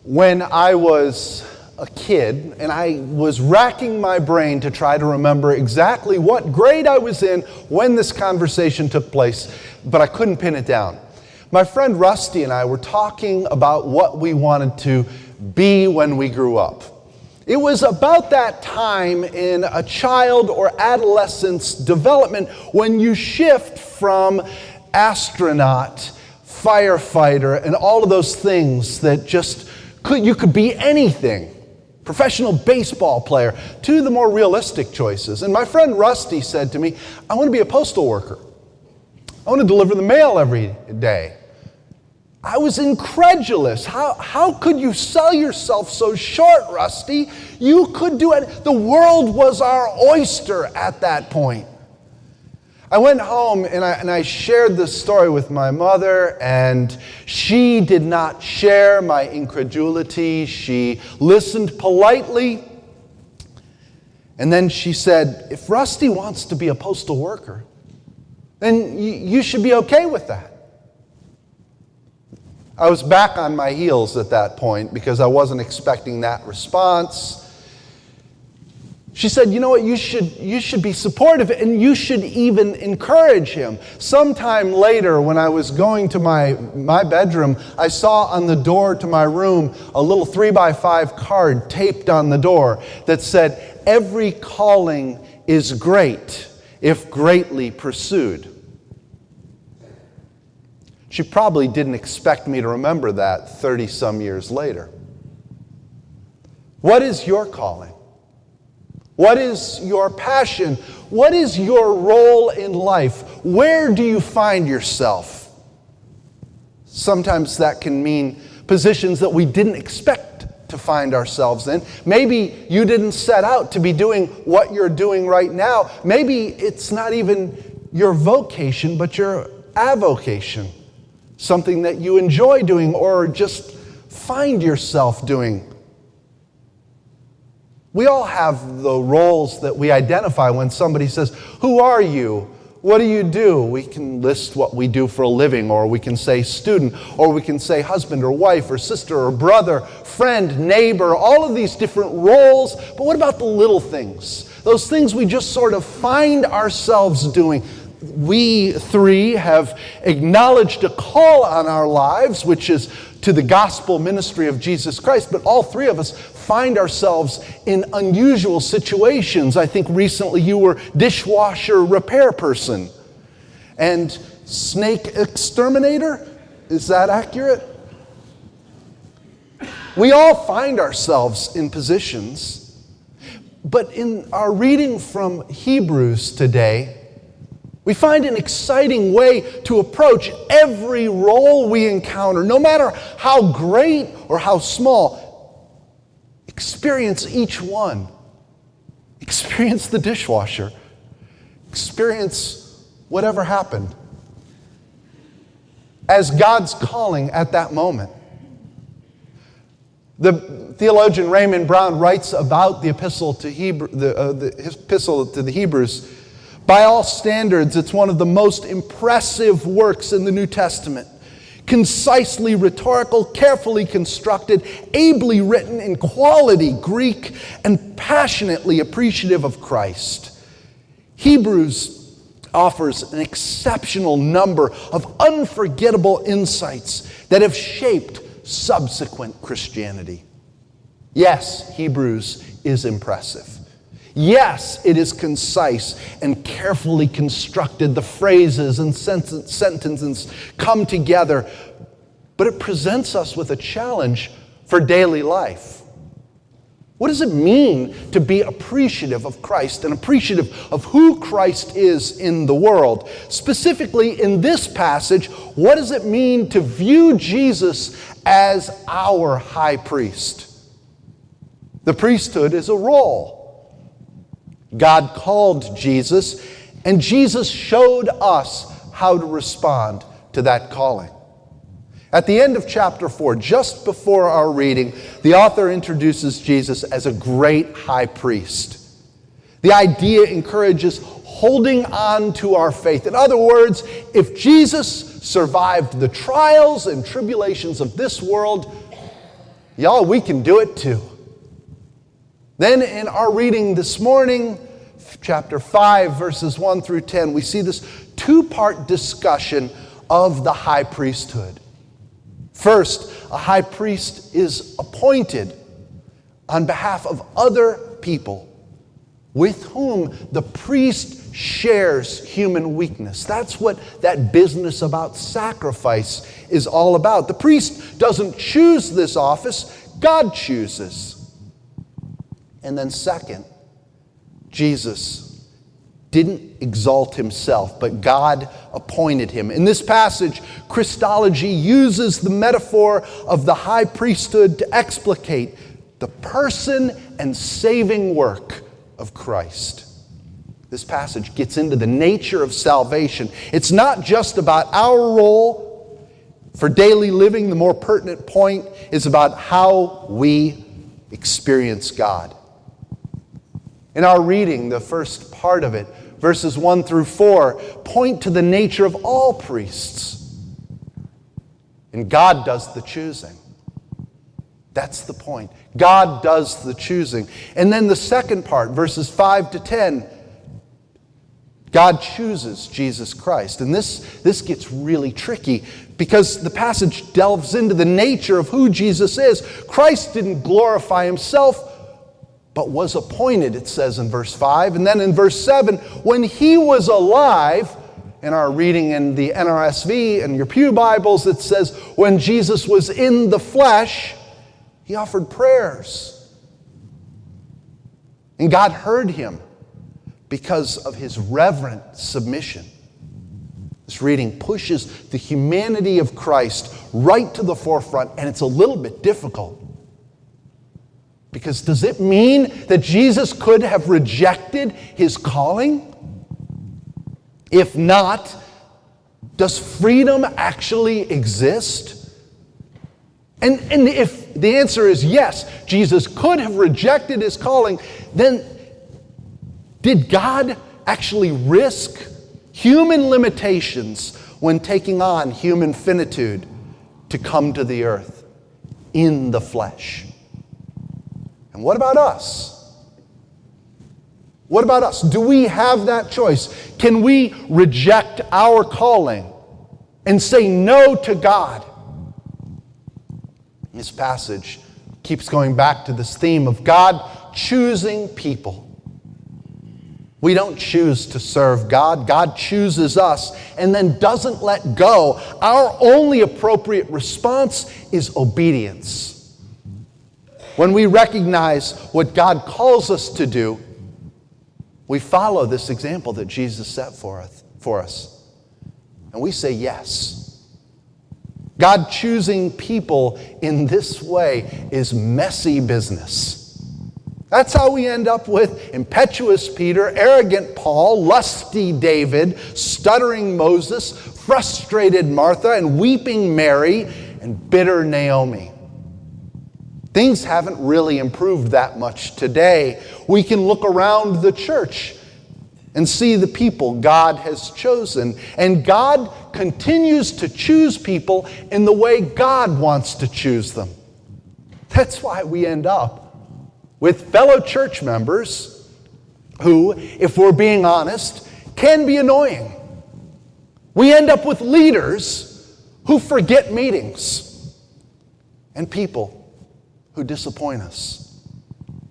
When I was a kid, and I was racking my brain to try to remember exactly what grade I was in when this conversation took place, but I couldn't pin it down. My friend Rusty and I were talking about what we wanted to be when we grew up. It was about that time in a child or adolescent's development when you shift from astronaut, firefighter, and all of those things that you could be anything, professional baseball player, to the more realistic choices. And my friend Rusty said to me, I want to be a postal worker. I want to deliver the mail every day. I was incredulous. How could you sell yourself so short, Rusty? You could do it. The world was our oyster at that point. I went home and I shared this story with my mother, and she did not share my incredulity. She listened politely, and then she said, if Rusty wants to be a postal worker, then you should be okay with that. I was back on my heels at that point because I wasn't expecting that response. She said, you know what, you should be supportive, and you should even encourage him. Sometime later, when I was going to my bedroom, I saw on the door to my room a little 3x5 card taped on the door that said, every calling is great if greatly pursued. She probably didn't expect me to remember that 30-some years later. What is your calling? What is your passion? What is your role in life? Where do you find yourself? Sometimes that can mean positions that we didn't expect to find ourselves in. Maybe you didn't set out to be doing what you're doing right now. Maybe it's not even your vocation, but your avocation. Something that you enjoy doing or just find yourself doing. We all have the roles that we identify when somebody says, who are you? What do you do? We can list what we do for a living, or we can say student, or we can say husband or wife or sister or brother, friend, neighbor, all of these different roles. But what about the little things? Those things we just sort of find ourselves doing. We three have acknowledged a call on our lives, which is to the gospel ministry of Jesus Christ, but all three of us find ourselves in unusual situations. I think recently you were dishwasher repair person and snake exterminator. Is that accurate? We all find ourselves in positions, but in our reading from Hebrews today, we find an exciting way to approach every role we encounter, no matter how great or how small. Experience each one. Experience the dishwasher. Experience whatever happened as God's calling at that moment. The theologian Raymond Brown writes about the epistle to the Hebrews. By all standards, it's one of the most impressive works in the New Testament. Concisely rhetorical, carefully constructed, ably written in quality Greek, and passionately appreciative of Christ. Hebrews offers an exceptional number of unforgettable insights that have shaped subsequent Christianity. Yes, Hebrews is impressive. Yes, it is concise and carefully constructed. The phrases and sentences come together, but it presents us with a challenge for daily life. What does it mean to be appreciative of Christ and appreciative of who Christ is in the world? Specifically in this passage, what does it mean to view Jesus as our high priest? The priesthood is a role. God called Jesus, and Jesus showed us how to respond to that calling. At the end of chapter 4, just before our reading, the author introduces Jesus as a great high priest. The idea encourages holding on to our faith. In other words, if Jesus survived the trials and tribulations of this world, Y'all, we can do it too. Then in our reading this morning, chapter 5, verses 1 through 10, we see this two-part discussion of the high priesthood. First, a high priest is appointed on behalf of other people with whom the priest shares human weakness. That's what that business about sacrifice is all about. The priest doesn't choose this office, God chooses. And then second, Jesus didn't exalt himself, but God appointed him. In this passage, Christology uses the metaphor of the high priesthood to explicate the person and saving work of Christ. This passage gets into the nature of salvation. It's not just about our role for daily living. The more pertinent point is about how we experience God. In our reading, the first part of it, verses 1 through 4, point to the nature of all priests. And God does the choosing. That's the point. God does the choosing. And then the second part, verses 5 to 10, God chooses Jesus Christ. And this gets really tricky because the passage delves into the nature of who Jesus is. Christ didn't glorify himself, but was appointed, it says in verse 5. And then in verse 7, when he was alive, in our reading in the NRSV and your Pew Bibles, it says, when Jesus was in the flesh, he offered prayers. And God heard him because of his reverent submission. This reading pushes the humanity of Christ right to the forefront, and it's a little bit difficult. Because does it mean that Jesus could have rejected his calling? If not, does freedom actually exist? And if the answer is yes, Jesus could have rejected his calling, then did God actually risk human limitations when taking on human finitude to come to the earth in the flesh? And what about us? What about us? Do we have that choice? Can we reject our calling and say no to God? This passage keeps going back to this theme of God choosing people. We don't choose to serve God. God chooses us and then doesn't let go. Our only appropriate response is obedience. When we recognize what God calls us to do, we follow this example that Jesus set for us. And we say yes. God choosing people in this way is messy business. That's how we end up with impetuous Peter, arrogant Paul, lusty David, stuttering Moses, frustrated Martha, and weeping Mary, and bitter Naomi. Things haven't really improved that much today. We can look around the church and see the people God has chosen. And God continues to choose people in the way God wants to choose them. That's why we end up with fellow church members who, if we're being honest, can be annoying. We end up with leaders who forget meetings and people who disappoint us.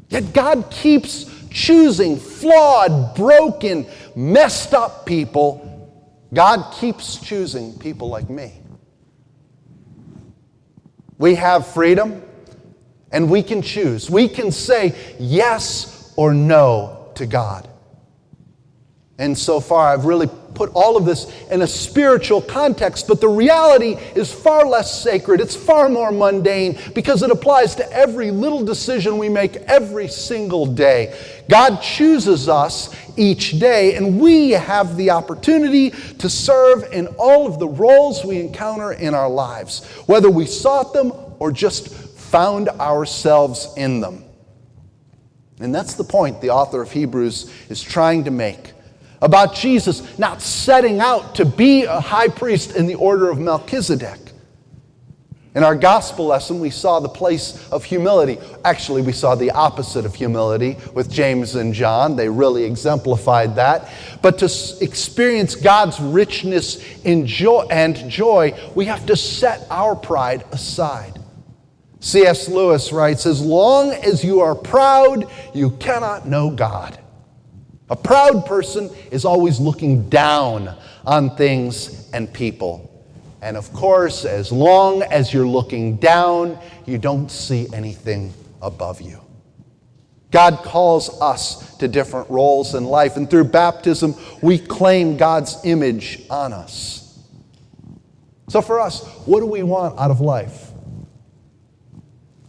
Yet God keeps choosing flawed, broken, messed up people. God keeps choosing people like me. We have freedom, and we can choose. We can say yes or no to God. And so far, I've really put all of this in a spiritual context, but the reality is far less sacred. It's far more mundane because it applies to every little decision we make every single day. God chooses us each day, and we have the opportunity to serve in all of the roles we encounter in our lives, whether we sought them or just found ourselves in them. And that's the point the author of Hebrews is trying to make about Jesus not setting out to be a high priest in the order of Melchizedek. In our gospel lesson, we saw the place of humility. Actually, we saw the opposite of humility with James and John. They really exemplified that. But to experience God's richness in joy, we have to set our pride aside. C.S. Lewis writes, "As long as you are proud, you cannot know God." A proud person is always looking down on things and people. And of course, as long as you're looking down, you don't see anything above you. God calls us to different roles in life, and through baptism, we claim God's image on us. So for us, what do we want out of life?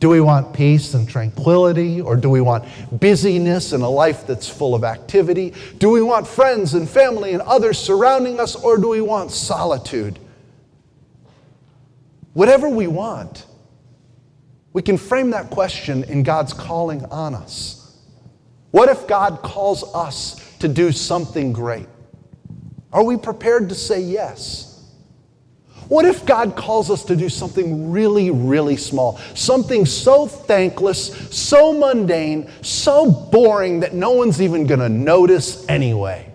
Do we want peace and tranquility, or do we want busyness and a life that's full of activity? Do we want friends and family and others surrounding us, or do we want solitude? Whatever we want, we can frame that question in God's calling on us. What if God calls us to do something great? Are we prepared to say yes? What if God calls us to do something really, really small? Something so thankless, so mundane, so boring that no one's even going to notice anyway?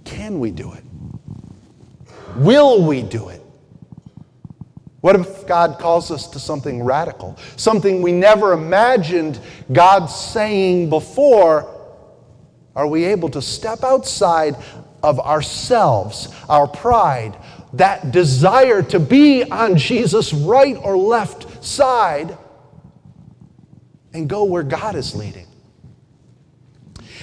Can we do it? Will we do it? What if God calls us to something radical? Something we never imagined God saying before? Are we able to step outside of ourselves, our pride, that desire to be on Jesus' right or left side, and go where God is leading?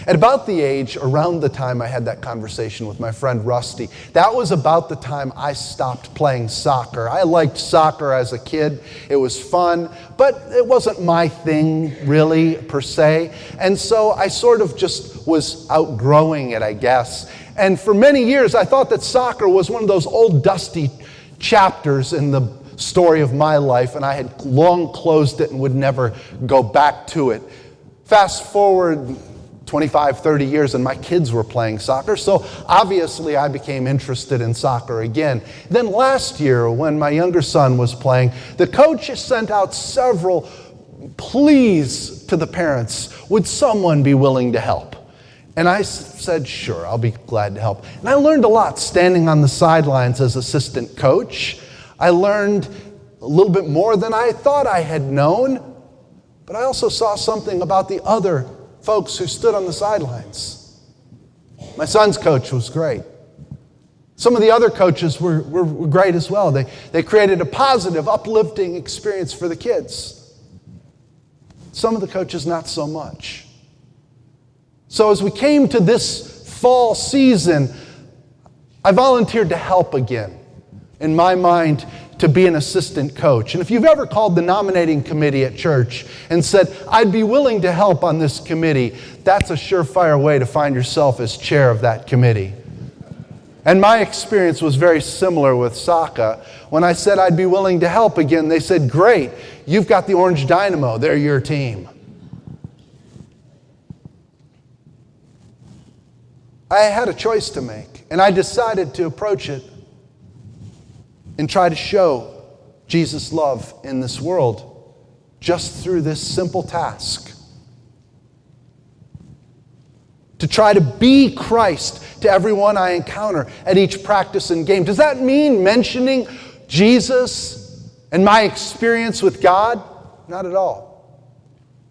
At about the age, around the time I had that conversation with my friend Rusty, that was about the time I stopped playing soccer. I liked soccer as a kid. It was fun, but it wasn't my thing really, per se. And so I sort of just was outgrowing it, I guess. And for many years, I thought that soccer was one of those old dusty chapters in the story of my life, and I had long closed it and would never go back to it. Fast forward 25, 30 years, and my kids were playing soccer, so obviously I became interested in soccer again. Then last year, when my younger son was playing, the coach sent out several pleas to the parents. Would someone be willing to help? And I said, sure, I'll be glad to help. And I learned a lot standing on the sidelines as assistant coach. I learned a little bit more than I thought I had known, but I also saw something about the other folks who stood on the sidelines. My son's coach was great. Some of the other coaches were great as well. They created a positive, uplifting experience for the kids. Some of the coaches, not so much. So as we came to this fall season, I volunteered to help again. In my mind, to be an assistant coach. And if you've ever called the nominating committee at church and said, I'd be willing to help on this committee, that's a surefire way to find yourself as chair of that committee. And my experience was very similar with soccer. When I said I'd be willing to help again, they said, great, you've got the Orange Dynamo, they're your team. I had a choice to make, and I decided to approach it and try to show Jesus' love in this world just through this simple task. To try to be Christ to everyone I encounter at each practice and game. Does that mean mentioning Jesus and my experience with God? Not at all.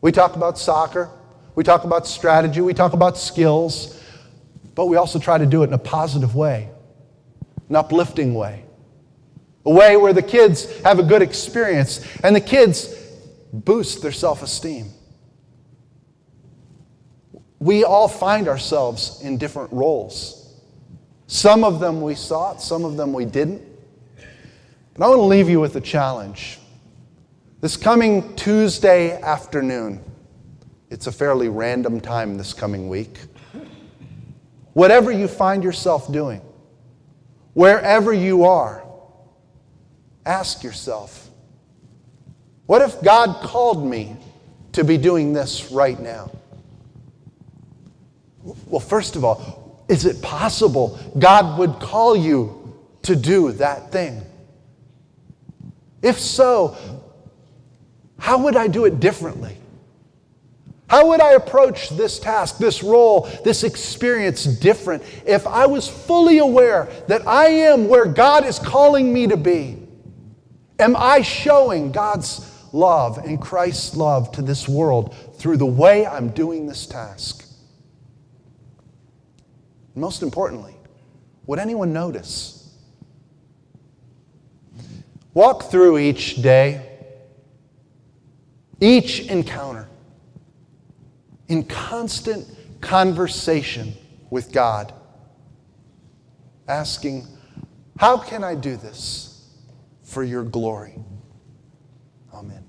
We talk about soccer, we talk about strategy, we talk about skills, but we also try to do it in a positive way, an uplifting way. A way where the kids have a good experience and the kids boost their self-esteem. We all find ourselves in different roles. Some of them we sought, some of them we didn't. But I want to leave you with a challenge. This coming Tuesday afternoon, it's a fairly random time this coming week. Whatever you find yourself doing, wherever you are, ask yourself, what if God called me to be doing this right now? Well, first of all, is it possible God would call you to do that thing? If so, how would I do it differently? How would I approach this task, this role, this experience different if I was fully aware that I am where God is calling me to be? Am I showing God's love and Christ's love to this world through the way I'm doing this task? Most importantly, would anyone notice? Walk through each day, each encounter, in constant conversation with God, asking, how can I do this for your glory? Amen.